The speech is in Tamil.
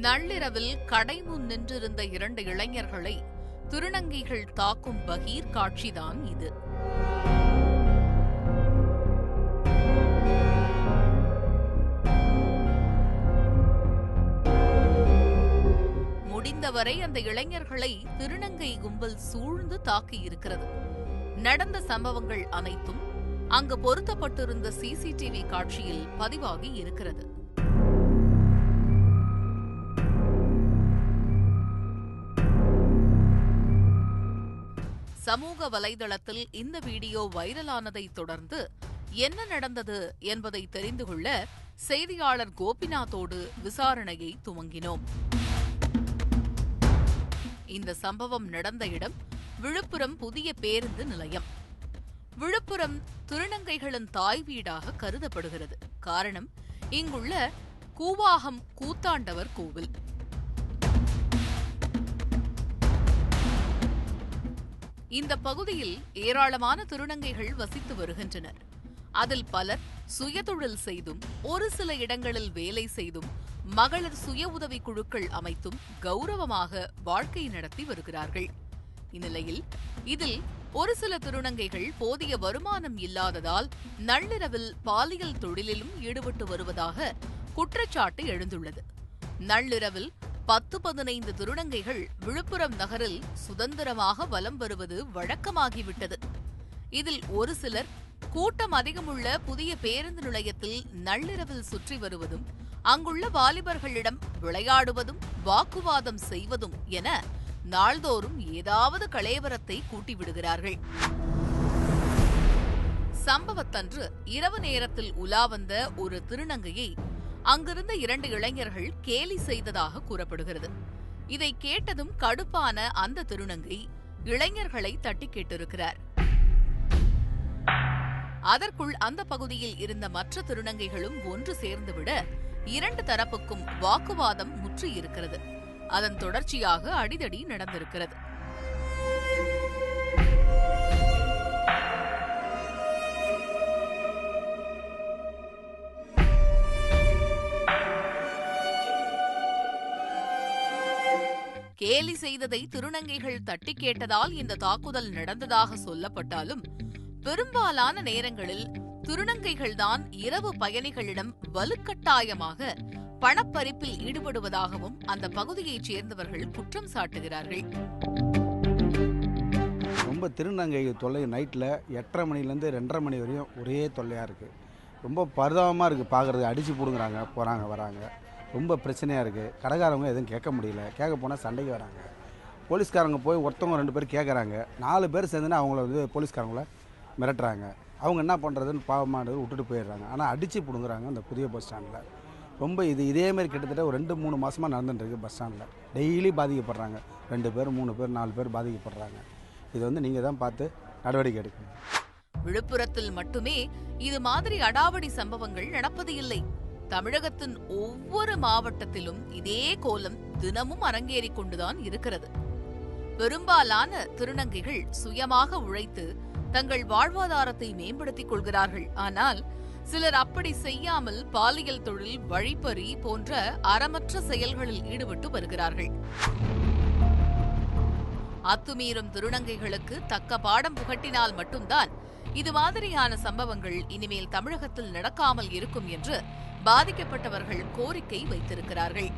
நள்ளிரவில் கடை முன் நின்றிருந்த 2 இளைஞர்களை திருநங்கைகள் தாக்கும் பகீர் காட்சிதான் இது. முடிந்தவரை அந்த இளைஞர்களை திருநங்கை கும்பல் சூழ்ந்து தாக்கியிருக்கிறது. நடந்த சம்பவங்கள் அனைத்தும் அங்கு பொருத்தப்பட்டிருந்த சிசிடிவி காட்சியில் பதிவாகி இருக்கிறது. சமூக வலைதளத்தில் இந்த வீடியோ வைரலானதை தொடர்ந்து என்ன நடந்தது என்பதை தெரிந்து கொள்ள செய்தியாளர் கோபிநாத்தோடு விசாரணையை துவங்கினோம். இந்த சம்பவம் நடந்த இடம் விழுப்புரம் புதிய பேருந்து நிலையம். விழுப்புரம் திருநங்கைகளின் தாய் வீடாக கருதப்படுகிறது. காரணம், இங்குள்ள கூவாகம் கூத்தாண்டவர் கோவில். இந்த பகுதியில் ஏராளமான திருநங்கைகள் வசித்து வருகின்றனர். அதில் பலர் சுயதொழில் செய்தும், ஒரு சில இடங்களில் வேலை செய்தும், மகளிர் சுய உதவி குழுக்கள் அமைத்தும் கௌரவமாக வாழ்க்கை நடத்தி வருகிறார்கள். இந்நிலையில் இதில் ஒரு சில திருநங்கைகள் போதிய வருமானம் இல்லாததால் நள்ளிரவில் பாலியல் தொழிலிலும் ஈடுபட்டு வருவதாக குற்றச்சாட்டு எழுந்துள்ளது. நள்ளிரவில் 10-15 திருநங்கைகள் விழுப்புரம் நகரில் சுதந்திரமாக வலம் வருவது வழக்கமாகிவிட்டது. இதில் ஒரு சிலர் கூட்டம் அதிகமுள்ள புதிய பேருந்து நிலையத்தில் நள்ளிரவில் சுற்றி வருவதும், அங்குள்ள வாலிபர்களிடம் விளையாடுவதும், வாக்குவாதம் செய்வதும் என நாள்தோறும் ஏதாவது கலேவரத்தை கூட்டிவிடுகிறார்கள். சம்பவத்தன்று இரவு நேரத்தில் உலா வந்த ஒரு திருநங்கையை அங்கிருந்த 2 இளைஞர்கள் கேலி செய்ததாக கூறப்படுகிறது. இதை கேட்டதும் கடுப்பான அந்த திருநங்கை இளைஞர்களை தட்டி கேட்டிருக்கிறார். அதற்குள் அந்த பகுதியில் இருந்த மற்ற திருநங்கைகளும் ஒன்று சேர்ந்துவிட 2 தரப்புக்கும் வாக்குவாதம் முற்றியிருக்கிறது. அதன் தொடர்ச்சியாக அடிதடி நடந்திருக்கிறது. கேலி செய்ததை திருநங்கைகள் தட்டி கேட்டதால் இந்த தாக்குதல் நடந்ததாக சொல்லப்பட்டாலும், பெரும்பாலான நேரங்களில் திருநங்கைகள்தான் இரவு பயணிகளிடம் வலுக்கட்டாயமாக பணப்பறிப்பில் ஈடுபடுவதாகவும் அந்த பகுதியைச் சேர்ந்தவர்கள் குற்றம் சாட்டுகிறார்கள். ரொம்ப திருநங்கை தொல்லை நைட்டில் 8:30 மணிலேருந்து 2:30 மணி வரையும் ஒரே தொல்லையாக இருக்குது. ரொம்ப பரிதாபமாக இருக்குது பார்க்குறது. அடித்து பிடுங்குறாங்க, போகிறாங்க, வராங்க. ரொம்ப பிரச்சனையாக இருக்குது. கடைக்காரவங்க எதுவும் கேட்க முடியல. கேட்க போனால் சண்டைக்கு வராங்க. போலீஸ்காரங்க போய் ஒருத்தவங்க 2 பேர் கேட்குறாங்க. 4 பேர் சேர்ந்துன்னா அவங்கள போலீஸ்காரங்கள மிரட்டுறாங்க. அவங்க என்ன பண்ணுறதுன்னு பாவமானது விட்டுட்டு போயிடுறாங்க. ஆனால் அடித்து பிடுங்குறாங்க அந்த புதிய பஸ் ஸ்டாண்டில். ரொம்ப இதேமாரி கிட்டத்தட்ட ஒரு 2-3 மாதமாக நடந்துட்டுருக்கு. பஸ் ஸ்டாண்டில் டெய்லி பாதிக்கப்படுறாங்க. 2 பேர், 3 பேர், 4 பேர் பாதிக்கப்படுறாங்க. இது நீங்கள் தான் பார்த்து நடவடிக்கை எடுக்கணும். விழுப்புரத்தில் மட்டுமே இது மாதிரி அடாவடி சம்பவங்கள் நடப்பது இல்லை. தமிழகத்தின் ஒவ்வொரு மாவட்டத்திலும் இதே கோலம் தினமும் அரங்கேறிக் கொண்டுதான் இருக்கிறது. பெரும்பாலான திருநங்கைகள் சுயமாக உழைத்து தங்கள் வாழ்வாதாரத்தை மேம்படுத்திக் கொள்கிறார்கள். ஆனால் சிலர் அப்படி செய்யாமல் பாலியல் தொழில், வழிப்பறி போன்ற அறமற்ற செயல்களில் ஈடுபட்டு வருகிறார்கள். அத்துமீறும் திருநங்கைகளுக்கு தக்க பாடம் புகட்டினால் மட்டும்தான் இது மாதிரியான சம்பவங்கள் இனிமேல் தமிழகத்தில் நடக்காமல் இருக்கும் என்று பாதிக்கப்பட்டவர்கள் கோரிக்கை வைத்திருக்கிறார்கள்.